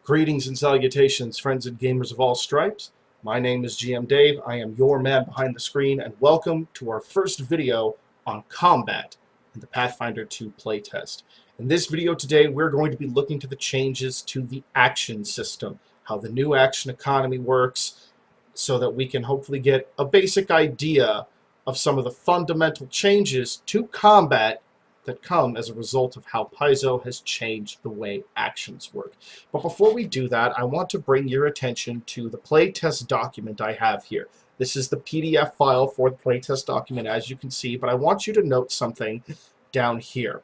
Greetings and salutations, friends and gamers of all stripes. My name is GM Dave. I am your man behind the screen, and welcome to our first video on combat in the Pathfinder 2 playtest. In this video today, we're going to be looking to the changes to the action system, how the new action economy works, so that we can hopefully get a basic idea of some of the fundamental changes to combat that come as a result of how Paizo has changed the way actions work. But before we do that, I want to bring your attention to the playtest document I have here. This is the PDF file for the playtest document, as you can see, but I want you to note something down here.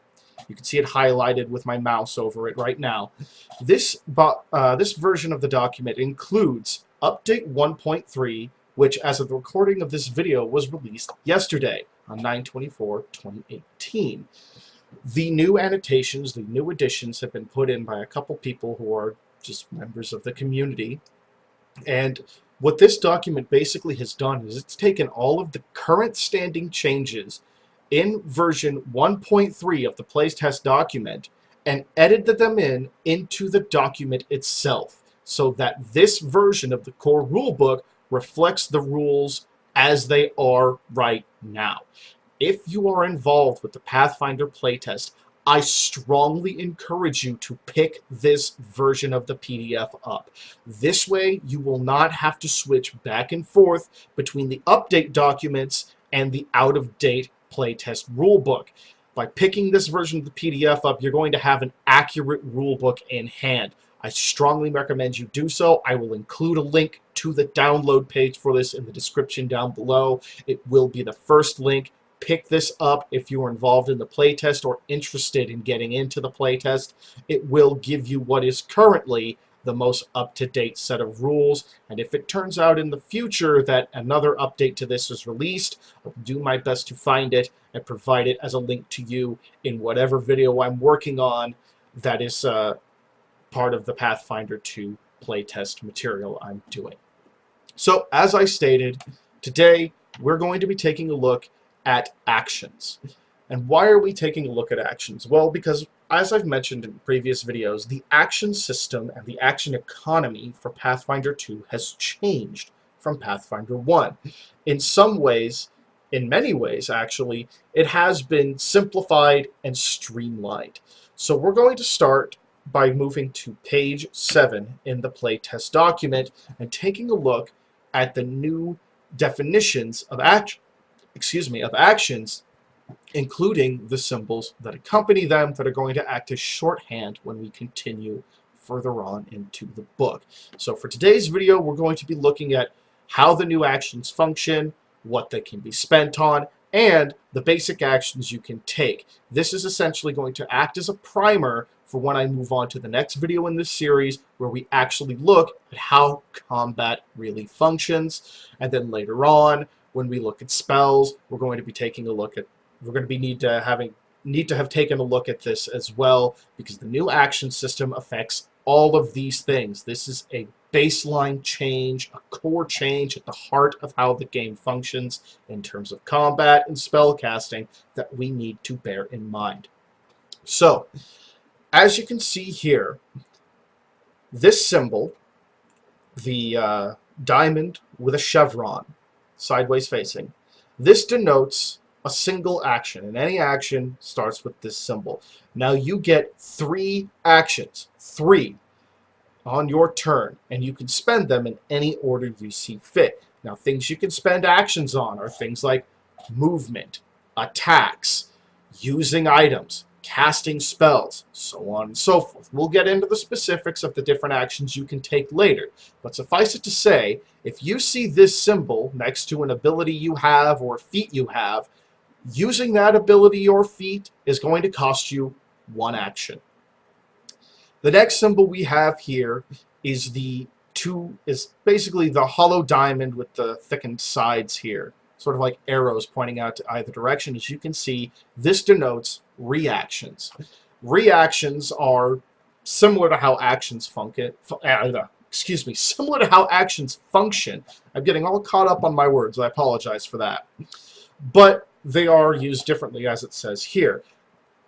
You can see it highlighted with my mouse over it right now. This version of the document includes Update 1.3, which, as of the recording of this video, was released yesterday on 9/24/2018. The new annotations, the new additions have been put in by a couple people who are just members of the community. And what this document basically has done is it's taken all of the current standing changes in version 1.3 of the playtest document and edited them into the document itself, so that this version of the core rulebook reflects the rules as they are right now. If you are involved with the Pathfinder playtest, I strongly encourage you to pick this version of the PDF up. This way, you will not have to switch back and forth between the update documents and the out-of-date playtest rulebook. By picking this version of the PDF up, you're going to have an accurate rulebook in hand. I strongly recommend you do so. I will include a link to the download page for this in the description down below. It will be the first link. Pick this up if you are involved in the playtest or interested in getting into the playtest. It will give you what is currently the most up-to-date set of rules, and if it turns out in the future that another update to this is released, I'll do my best to find it and provide it as a link to you in whatever video I'm working on that is part of the Pathfinder 2 playtest material I'm doing. So, as I stated, today we're going to be taking a look at actions. And why are we taking a look at actions? Well, because as I've mentioned in previous videos, the action system and the action economy for Pathfinder 2 has changed from Pathfinder 1. In some ways, in many ways actually, it has been simplified and streamlined. So we're going to start by moving to page 7 in the playtest document and taking a look at the new definitions of actions, including the symbols that accompany them that are going to act as shorthand when we continue further on into the book. So for today's video, we're going to be looking at how the new actions function, what they can be spent on, and the basic actions you can take. This is essentially going to act as a primer for when I move on to the next video in this series, where we actually look at how combat really functions. And then later on, when we look at spells, we're going to be taking a look at, need to have taken a look at this as well, because the new action system affects all of these things. This is a baseline change, a core change at the heart of how the game functions in terms of combat and spell casting that we need to bear in mind. So, as you can see here, this symbol, the diamond with a chevron, sideways facing, this denotes a single action, and any action starts with this symbol. Now you get 3 actions, 3, on your turn, and you can spend them in any order you see fit. Now things you can spend actions on are things like movement, attacks, using items, casting spells, so on and so forth. We'll get into the specifics of the different actions you can take later, but suffice it to say, if you see this symbol next to an ability you have or feat you have, using that ability or feat is going to cost you 1 action. The next symbol we have here is basically the hollow diamond with the thickened sides here, sort of like arrows pointing out to either direction. As you can see, this denotes reactions. Reactions are similar to how actions function. Similar to how actions function. I'm getting all caught up on my words. I apologize for that. But they are used differently, as it says here.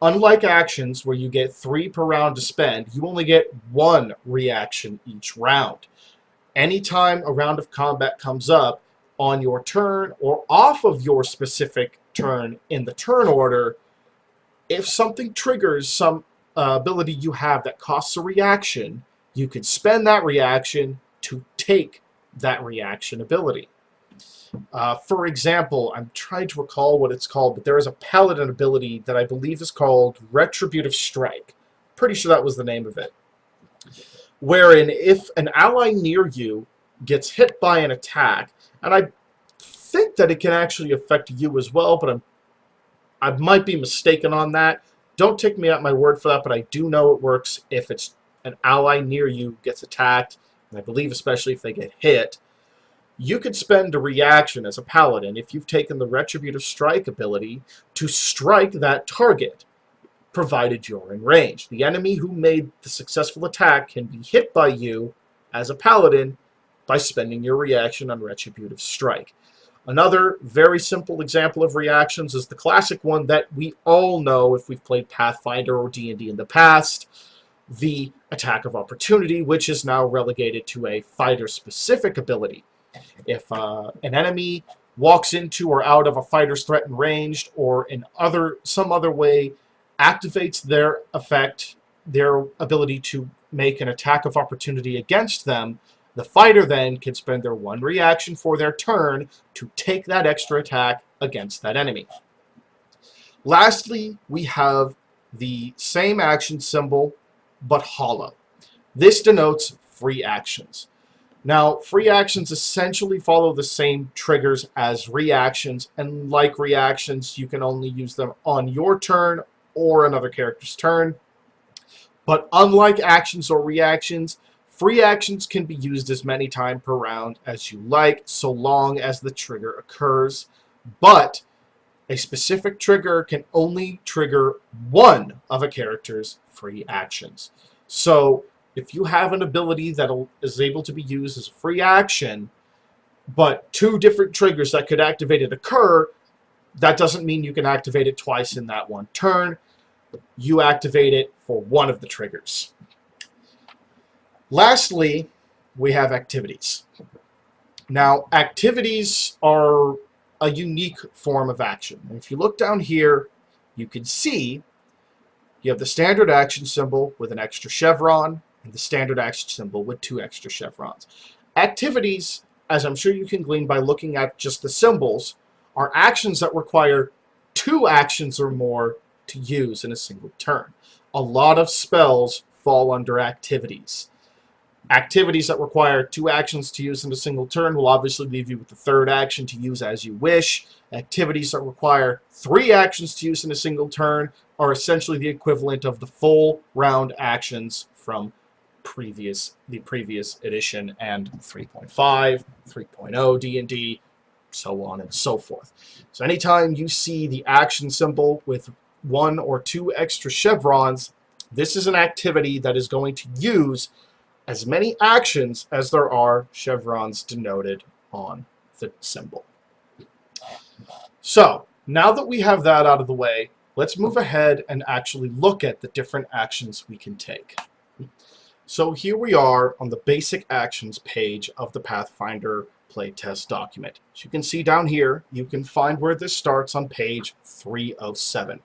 Unlike actions where you get 3 per round to spend, you only get 1 reaction each round. Anytime a round of combat comes up on your turn or off of your specific turn in the turn order, if something triggers some ability you have that costs a reaction, you can spend that reaction to take that reaction ability. For example, I'm trying to recall what it's called, but there is a paladin ability that I believe is called Retributive Strike. Pretty sure that was the name of it. Wherein if an ally near you gets hit by an attack, and I think that it can actually affect you as well, but I might be mistaken on that. Don't take me at my word for that, but I do know it works if it's an ally near you gets attacked, and I believe especially if they get hit. You could spend a reaction as a paladin if you've taken the Retributive Strike ability to strike that target, provided you're in range. The enemy who made the successful attack can be hit by you as a paladin by spending your reaction on Retributive Strike. Another very simple example of reactions is the classic one that we all know if we've played Pathfinder or D&D in the past, the Attack of Opportunity, which is now relegated to a fighter-specific ability. If an enemy walks into or out of a fighter's threatened range or in some other way activates their effect, their ability to make an attack of opportunity against them, the fighter then can spend their 1 reaction for their turn to take that extra attack against that enemy. Lastly, we have the same action symbol, but hollow. This denotes free actions. Now, free actions essentially follow the same triggers as reactions, and like reactions, you can only use them on your turn or another character's turn. But unlike actions or reactions, free actions can be used as many times per round as you like, so long as the trigger occurs. But a specific trigger can only trigger 1 of a character's free actions. So if you have an ability that is able to be used as a free action, but 2 different triggers that could activate it occur, that doesn't mean you can activate it twice in that one turn. You activate it for 1 of the triggers. Lastly, we have activities. Now, activities are a unique form of action. And if you look down here, you can see you have the standard action symbol with an extra chevron, and the standard action symbol with 2 extra chevrons. Activities, as I'm sure you can glean by looking at just the symbols, are actions that require 2 actions or more to use in a single turn. A lot of spells fall under activities. Activities that require 2 actions to use in a single turn will obviously leave you with the 3rd action to use as you wish. Activities that require 3 actions to use in a single turn are essentially the equivalent of the full round actions from the previous edition and 3.5, 3.0 D&D, so on and so forth. So anytime you see the action symbol with 1 or 2 extra chevrons, this is an activity that is going to use as many actions as there are chevrons denoted on the symbol. So now that we have that out of the way, let's move ahead and actually look at the different actions we can take. So here we are on the basic actions page of the Pathfinder playtest document. As you can see down here, you can find where this starts on page 307.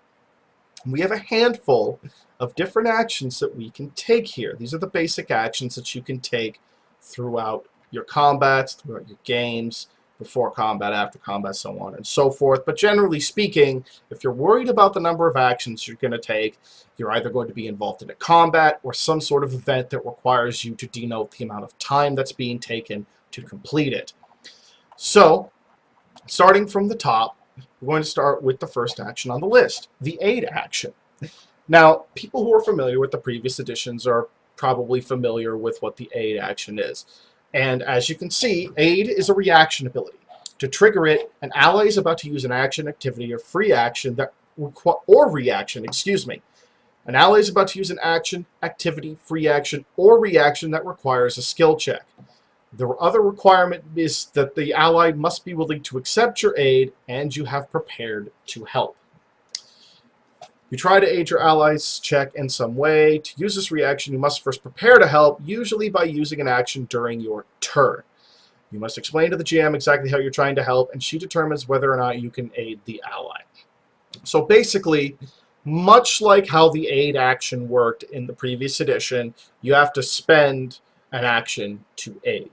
We have a handful of different actions that we can take here. These are the basic actions that you can take throughout your combats, throughout your games, before combat, after combat, so on and so forth. But generally speaking, if you're worried about the number of actions you're going to take, you're either going to be involved in a combat or some sort of event that requires you to denote the amount of time that's being taken to complete it. So, starting from the top, we're going to start with the first action on the list, the aid action. Now, people who are familiar with the previous editions are probably familiar with what the aid action is. And as you can see, aid is a reaction ability. To trigger it, an ally is about to use an action, activity, or free action that reaction. An ally is about to use an action, activity, free action, or reaction that requires a skill check. The other requirement is that the ally must be willing to accept your aid and you have prepared to help. You try to aid your allies' check in some way. To use this reaction, you must first prepare to help, usually by using an action during your turn. You must explain to the GM exactly how you're trying to help, and she determines whether or not you can aid the ally. So basically, much like how the aid action worked in the previous edition, you have to spend an action to aid.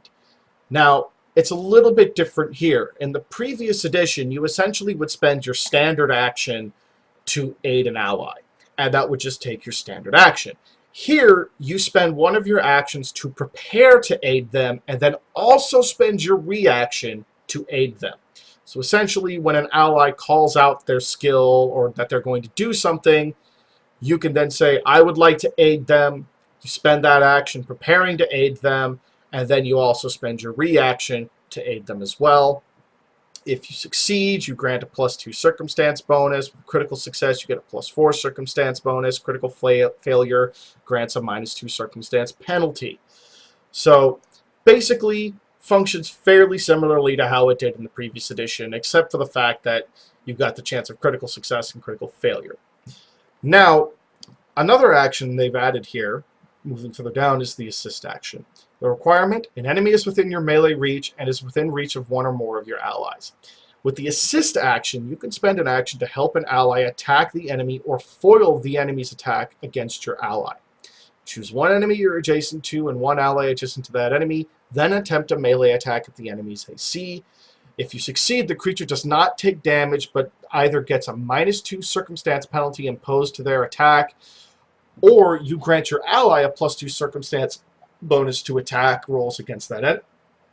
Now, it's a little bit different here. In the previous edition, you essentially would spend your standard action to aid an ally, and that would just take your standard action. Here, you spend one of your actions to prepare to aid them, and then also spend your reaction to aid them. So essentially, when an ally calls out their skill or that they're going to do something, you can then say, I would like to aid them. You spend that action preparing to aid them, and then you also spend your reaction to aid them as well. If you succeed, you grant a +2 circumstance bonus. With critical success, you get a +4 circumstance bonus. Critical failure grants a -2 circumstance penalty. So basically functions fairly similarly to how it did in the previous edition, except for the fact that you've got the chance of critical success and critical failure. Now, another action they've added here, moving further down, is the assist action. The requirement: an enemy is within your melee reach and is within reach of one or more of your allies. With the assist action, you can spend an action to help an ally attack the enemy or foil the enemy's attack against your ally. Choose one enemy you're adjacent to and one ally adjacent to that enemy, then attempt a melee attack at the enemy's AC. If you succeed, the creature does not take damage, but either gets a -2 circumstance penalty imposed to their attack, or you grant your ally a +2 circumstance bonus to attack rolls against that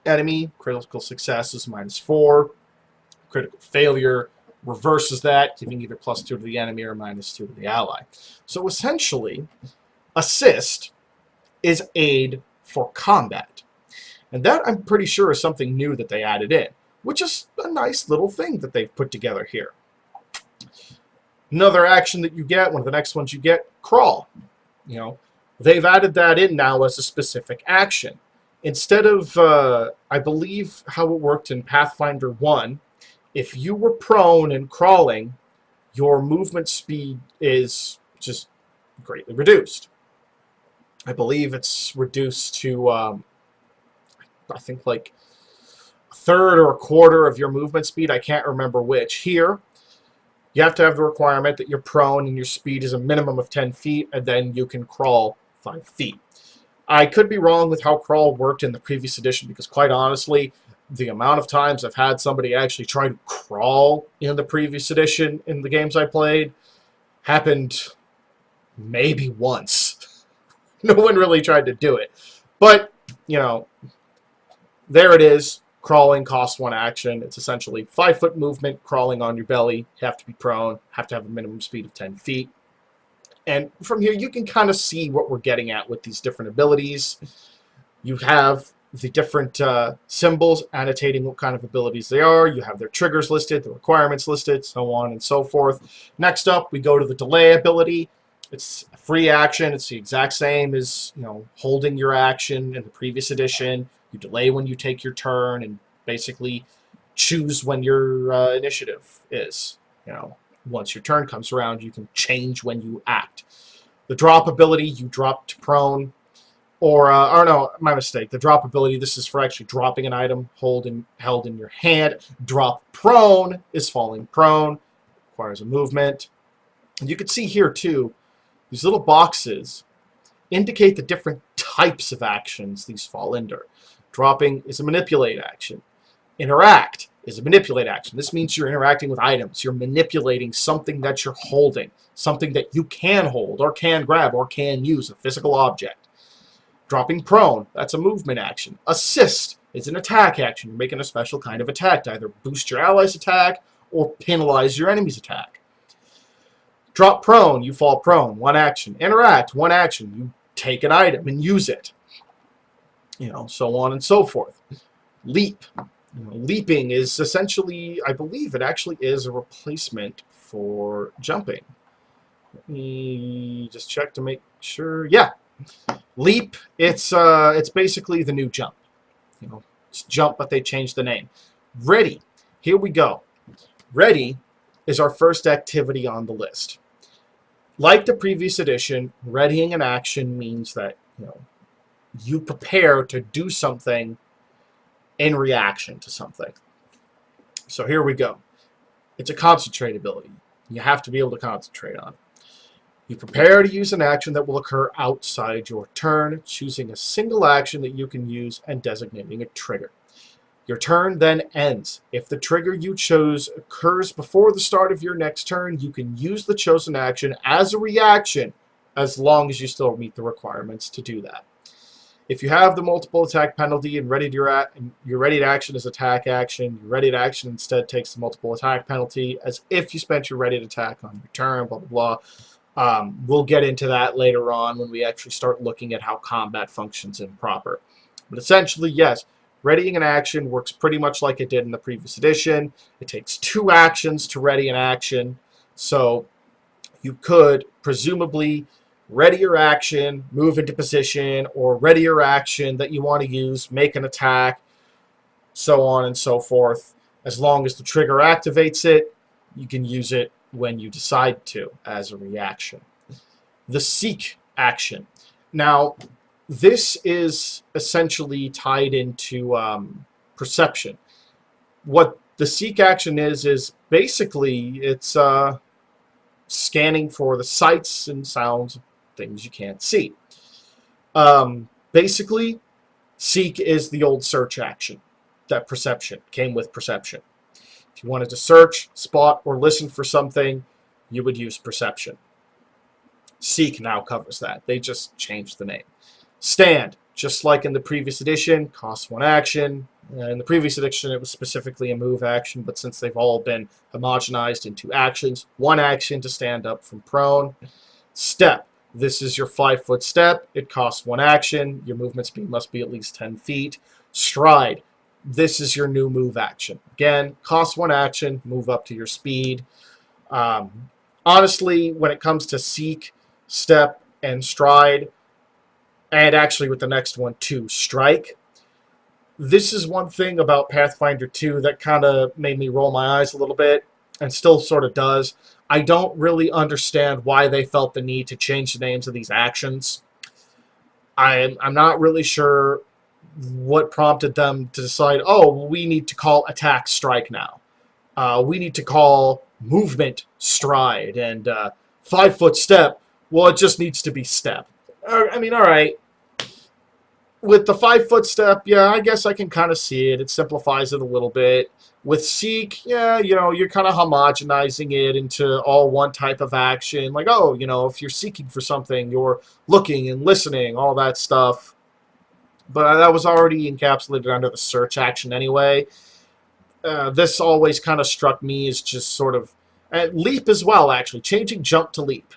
enemy. Critical success is -4. Critical failure reverses that, giving either +2 to the enemy or -2 to the ally. So essentially, assist is aid for combat. And that, I'm pretty sure, is something new that they added in, which is a nice little thing that they've put together here. Another action that you get, one of the next ones you get, crawl. You know, they've added that in now as a specific action. Instead of, I believe how it worked in Pathfinder 1, if you were prone and crawling, your movement speed is just greatly reduced. I believe it's reduced to, I think, like a third or a quarter of your movement speed. I can't remember which. Here, you have to have the requirement that you're prone and your speed is a minimum of 10 feet, and then you can crawl 5 feet. I could be wrong with how crawl worked in the previous edition, because quite honestly, the amount of times I've had somebody actually try to crawl in the previous edition in the games I played happened maybe once. No one really tried to do it. But, you know, there it is. Crawling costs 1 action. It's essentially 5-foot movement, crawling on your belly. You have to be prone, have to have a minimum speed of 10 feet. And from here, you can kind of see what we're getting at with these different abilities. You have the different symbols annotating what kind of abilities they are. You have their triggers listed, the requirements listed, so on and so forth. Next up, we go to the delay ability. It's a free action. It's the exact same as, you know, holding your action in the previous edition. You delay when you take your turn and basically choose when your initiative is. You know, once your turn comes around, you can change when you act. The drop ability, you drop to prone. Or no, my mistake. The drop ability, this is for actually dropping an item held in your hand. Drop prone is falling prone. Requires a movement. And you can see here, too, these little boxes indicate the different types of actions these fall under. Dropping is a manipulate action. Interact is a manipulate action. This means you're interacting with items. You're manipulating something that you're holding, something that you can hold or can grab or can use, a physical object. Dropping prone, that's a movement action. Assist is an attack action. You're making a special kind of attack to either boost your ally's attack or penalize your enemy's attack. Drop prone, you fall prone, 1 action. Interact, 1 action. You take an item and use it. You know, so on and so forth. Leap. You know, leaping is essentially, I believe it actually is a replacement for jumping. Let me just check to make sure. Yeah. Leap, it's basically the new jump. You know, it's jump, but they changed the name. Ready. Here we go. Ready is our first activity on the list. Like the previous edition, readying an action means that you prepare to do something in reaction to something. So here we go. It's a concentrate ability. You have to be able to concentrate on it. You prepare to use an action that will occur outside your turn, choosing a single action that you can use and designating a trigger. Your turn then ends. If the trigger you chose occurs before the start of your next turn, you can use the chosen action as a reaction as long as you still meet the requirements to do that. If you have the multiple attack penalty and your readied action is attack action, your readied action instead takes the multiple attack penalty as if you spent your readied attack on your turn, blah, blah, blah. We'll get into that later on when we actually start looking at how combat functions in proper. But essentially, yes, readying an action works pretty much like it did in the previous edition. It takes 2 actions to ready an action, so you could presumably ready your action, move into position, or ready your action that you want to use, make an attack, so on and so forth. As long as the trigger activates it, you can use it when you decide to as a reaction. The seek action. Now, this is essentially tied into perception. What the seek action is basically it's scanning for the sights and sounds of things you can't see. Basically, seek is the old search action. That perception came with perception. If you wanted to search, spot, or listen for something, you would use perception. Seek now covers that. They just changed the name. Stand, just like in the previous edition, costs 1 action. In the previous edition, it was specifically a move action, but since they've all been homogenized into actions, 1 action to stand up from prone. Step. This is your 5-foot step. It costs 1 action. Your movement speed must be at least 10 feet. Stride. This is your new move action. Again, costs 1 action. Move up to your speed. Honestly, when it comes to seek, step, and stride, and actually with the next one too, strike, this is one thing about Pathfinder 2 that kind of made me roll my eyes a little bit, and still sort of does. I don't really understand why they felt the need to change the names of these actions. I'm not really sure what prompted them to decide, oh, we need to call attack strike now. We need to call movement stride, and 5-foot step, well, it just needs to be step. I mean, all right. With the 5-foot step, yeah, I guess I can kind of see it. It simplifies it a little bit. With seek, yeah, you're kind of homogenizing it into all one type of action. Like, oh, if you're seeking for something, you're looking and listening, all that stuff. But that was already encapsulated under the search action anyway. This always kind of struck me as just sort of... leap as well, actually. Changing jump to leap.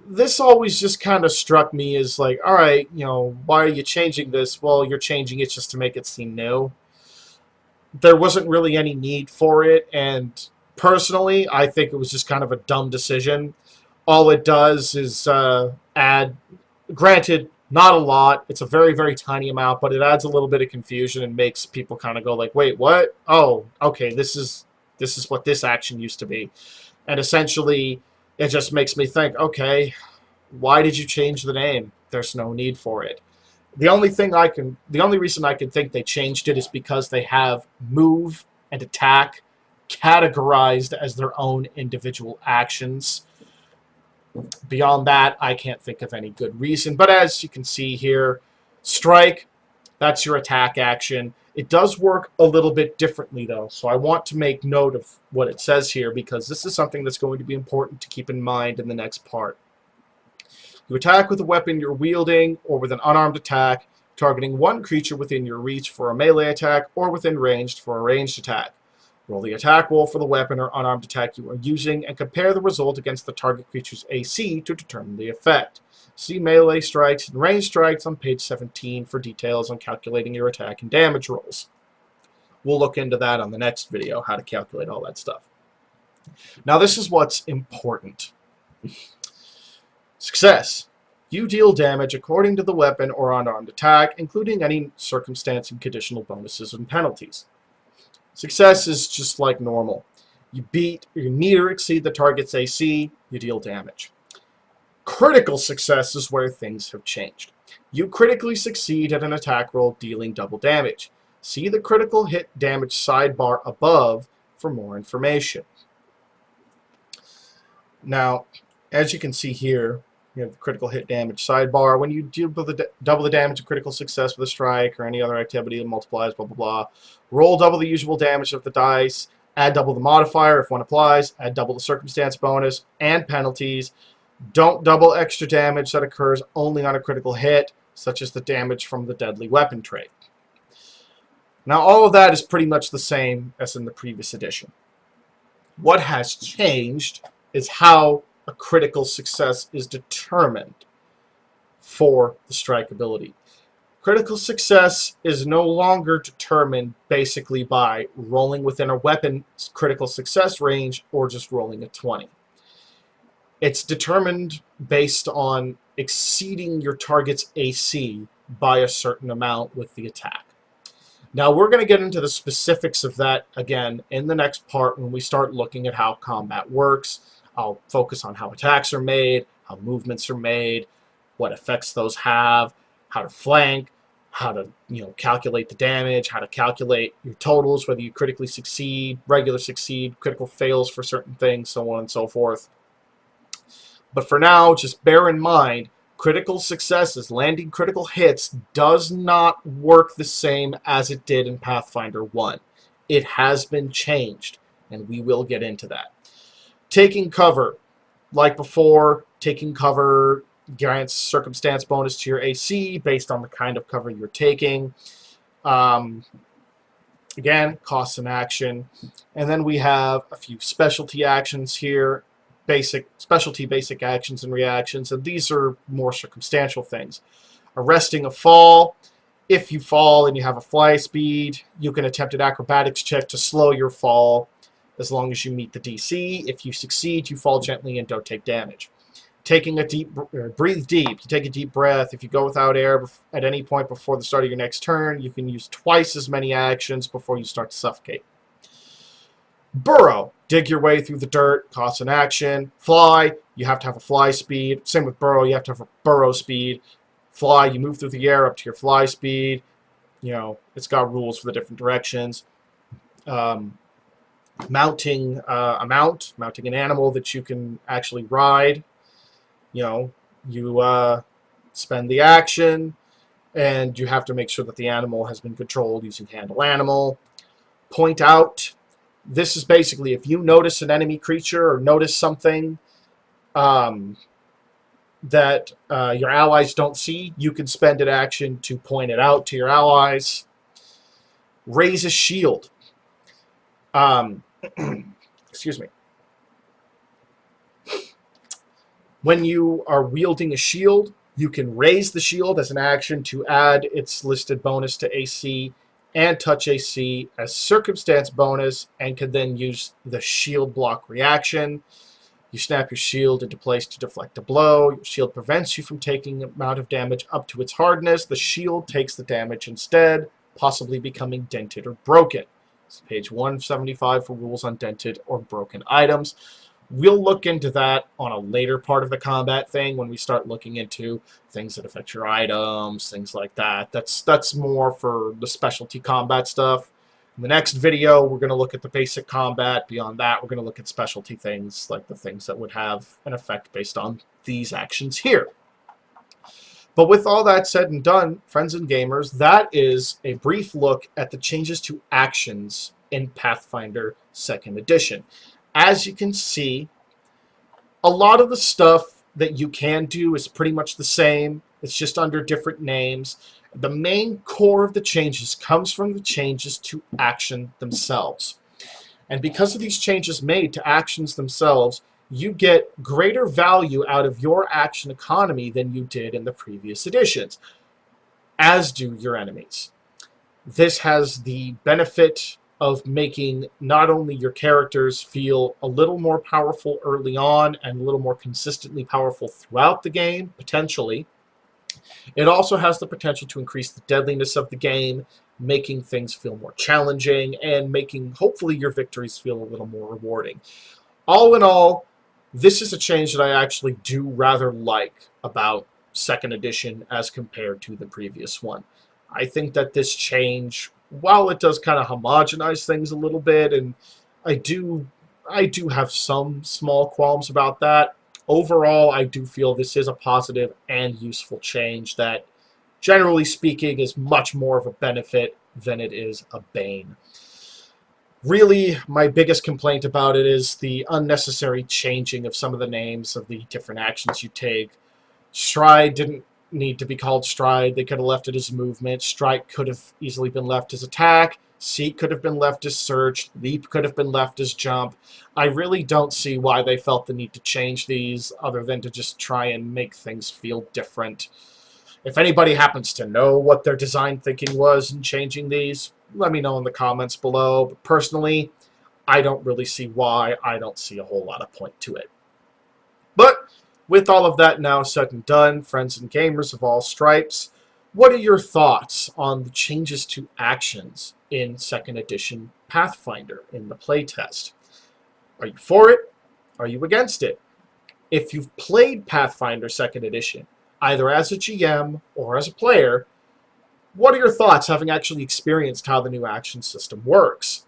This always just kind of struck me as like, all right, why are you changing this? Well, you're changing it just to make it seem new. There wasn't really any need for it, and personally, I think it was just kind of a dumb decision. All it does is add, granted, not a lot. It's a very, very tiny amount, but it adds a little bit of confusion and makes people kind of go like, wait, what? Oh, okay, this is what this action used to be. And essentially, it just makes me think, okay, why did you change the name? There's no need for it. The only reason I can think they changed it is because they have move and attack categorized as their own individual actions. Beyond that, I can't think of any good reason. But as you can see here, strike, that's your attack action. It does work a little bit differently, though, so I want to make note of what it says here because this is something that's going to be important to keep in mind in the next part. You attack with a weapon you're wielding or with an unarmed attack, targeting 1 creature within your reach for a melee attack or within range for a ranged attack. Roll the attack roll for the weapon or unarmed attack you are using and compare the result against the target creature's AC to determine the effect. See melee strikes and ranged strikes on page 17 for details on calculating your attack and damage rolls. We'll look into that on the next video, how to calculate all that stuff. Now this is what's important. Success. You deal damage according to the weapon or unarmed attack, including any circumstance and conditional bonuses and penalties. Success is just like normal. You beat or you meet or exceed the target's AC, you deal damage. Critical success is where things have changed. You critically succeed at an attack roll dealing double damage. See the critical hit damage sidebar above for more information. Now, as you can see here, you have the critical hit damage sidebar. When you double the damage of critical success with a strike or any other activity that multiplies, blah, blah, blah, roll double the usual damage of the dice, add double the modifier if one applies, add double the circumstance bonus and penalties. Don't double extra damage that occurs only on a critical hit, such as the damage from the deadly weapon trait. Now, all of that is pretty much the same as in the previous edition. What has changed is how a critical success is determined for the strike ability. Critical success is no longer determined basically by rolling within a weapon's critical success range or just rolling a 20. It's determined based on exceeding your target's AC by a certain amount with the attack. Now, we're going to get into the specifics of that again in the next part when we start looking at how combat works. I'll focus on how attacks are made, how movements are made, what effects those have, how to flank, how to calculate the damage, how to calculate your totals, whether you critically succeed, regular succeed, critical fails for certain things, so on and so forth. But for now, just bear in mind, critical successes, landing critical hits, does not work the same as it did in Pathfinder 1. It has been changed, and we will get into that. Taking cover, like before, taking cover grants circumstance bonus to your AC based on the kind of cover you're taking. Again, costs an action. And then we have a few specialty actions here. Specialty basic actions and reactions, and these are more circumstantial things. Arresting a fall. If you fall and you have a fly speed, you can attempt an acrobatics check to slow your fall as long as you meet the DC. If you succeed, you fall gently and don't take damage. Taking a breathe deep. You take a deep breath. If you go without air at any point before the start of your next turn, you can use twice as many actions before you start to suffocate. Burrow. Dig your way through the dirt, costs an action. Fly, you have to have a fly speed. Same with burrow, you have to have a burrow speed. Fly, you move through the air up to your fly speed. It's got rules for the different directions. Mounting mounting an animal that you can actually ride. You spend the action, and you have to make sure that the animal has been controlled using handle animal. Point out. This is basically if you notice an enemy creature or notice something that your allies don't see, you can spend an action to point it out to your allies. Raise a shield. Excuse me. When you are wielding a shield, you can raise the shield as an action to add its listed bonus to AC and touch AC as circumstance bonus, and can then use the shield block reaction. You snap your shield into place to deflect a blow. Your shield prevents you from taking an amount of damage up to its hardness. The shield takes the damage instead, possibly becoming dented or broken. This is page 175 for rules on dented or broken items. We'll look into that on a later part of the combat thing when we start looking into things that affect your items, things like that. That's more for the specialty combat stuff. In the next video, we're going to look at the basic combat. Beyond that, we're going to look at specialty things, like the things that would have an effect based on these actions here. But with all that said and done, friends and gamers, that is a brief look at the changes to actions in Pathfinder 2nd Edition. As you can see, a lot of the stuff that you can do is pretty much the same. It's just under different names. The main core of the changes comes from the changes to action themselves. And because of these changes made to actions themselves, you get greater value out of your action economy than you did in the previous editions, as do your enemies. This has the benefit of making not only your characters feel a little more powerful early on and a little more consistently powerful throughout the game, potentially. It also has the potential to increase the deadliness of the game, making things feel more challenging and making, hopefully, your victories feel a little more rewarding. All in all, This is a change that I actually do rather like about second edition as compared to the previous one. I think that this change, while it does kind of homogenize things a little bit, and I do I do have some small qualms about that. Overall, I do feel this is a positive and useful change that, generally speaking, is much more of a benefit than it is a bane. Really, my biggest complaint about it is the unnecessary changing of some of the names of the different actions you take. Stride didn't need to be called Stride. They could have left it as movement. Strike could have easily been left as attack. Seek could have been left as search. Leap could have been left as jump. I really don't see why they felt the need to change these other than to just try and make things feel different. If anybody happens to know what their design thinking was in changing these, let me know in the comments below. But personally, I don't really see why. I don't see a whole lot of point to it. But with all of that now said and done, friends and gamers of all stripes, what are your thoughts on the changes to actions in 2nd edition Pathfinder in the playtest? Are you for it? Are you against it? If you've played Pathfinder 2nd edition, either as a GM or as a player, what are your thoughts having actually experienced how the new action system works?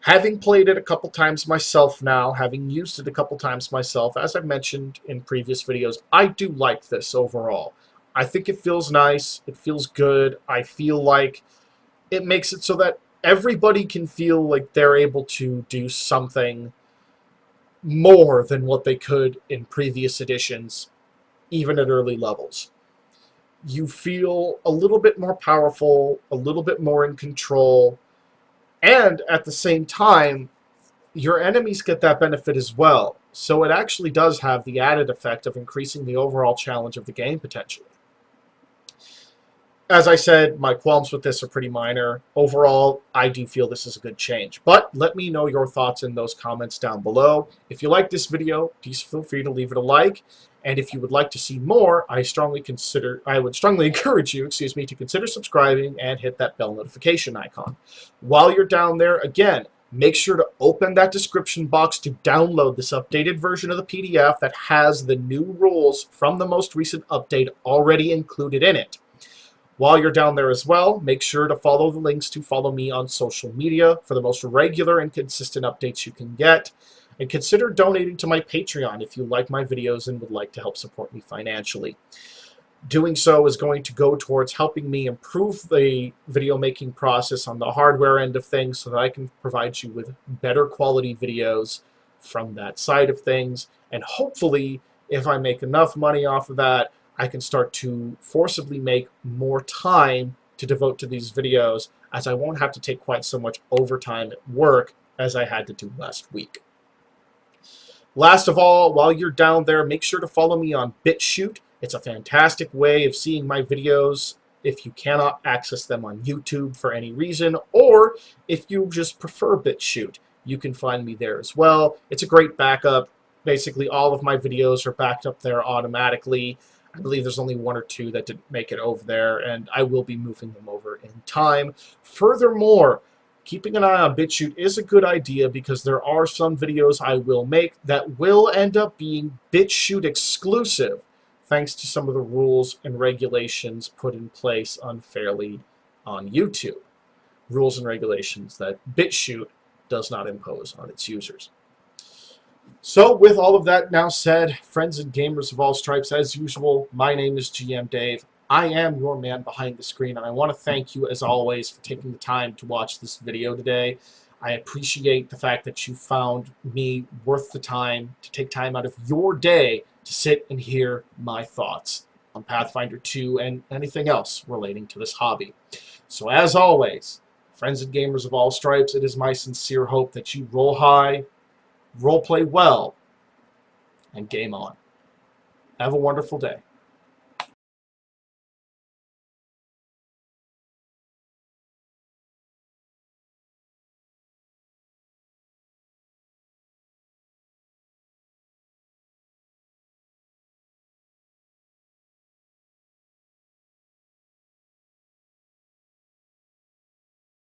Having played it a couple times myself now, having used it a couple times myself, as I've mentioned in previous videos, I do like this overall. I think it feels nice, it feels good, I feel like it makes it so that everybody can feel like they're able to do something more than what they could in previous editions, even at early levels. You feel a little bit more powerful, a little bit more in control, and at the same time, your enemies get that benefit as well. So it actually does have the added effect of increasing the overall challenge of the game potentially. As I said, my qualms with this are pretty minor. Overall, I do feel this is a good change. But let me know your thoughts in those comments down below. If you like this video, please feel free to leave it a like. And if you would like to see more, I would strongly encourage you, to consider subscribing and hit that bell notification icon. While you're down there, again, make sure to open that description box to download this updated version of the PDF that has the new rules from the most recent update already included in it. While you're down there as well, make sure to follow the links to follow me on social media for the most regular and consistent updates you can get. And consider donating to my Patreon if you like my videos and would like to help support me financially. Doing so is going to go towards helping me improve the video making process on the hardware end of things so that I can provide you with better quality videos from that side of things. And hopefully, if I make enough money off of that, I can start to forcibly make more time to devote to these videos, as I won't have to take quite so much overtime at work as I had to do last week. Last of all, while you're down there, make sure to follow me on BitChute. It's a fantastic way of seeing my videos if you cannot access them on YouTube for any reason, or if you just prefer BitChute, you can find me there as well. It's a great backup. Basically, all of my videos are backed up there automatically. I believe there's only one or two that didn't make it over there, and I will be moving them over in time. Furthermore, keeping an eye on BitChute is a good idea because there are some videos I will make that will end up being BitChute exclusive, thanks to some of the rules and regulations put in place unfairly on YouTube. Rules and regulations that BitChute does not impose on its users. So, with all of that now said, friends and gamers of all stripes, as usual, my name is GM Dave. I am your man behind the screen, and I want to thank you, as always, for taking the time to watch this video today. I appreciate the fact that you found me worth the time to take time out of your day to sit and hear my thoughts on Pathfinder 2 and anything else relating to this hobby. So, as always, friends and gamers of all stripes, it is my sincere hope that you roll high, roleplay well, and game on. Have a wonderful day.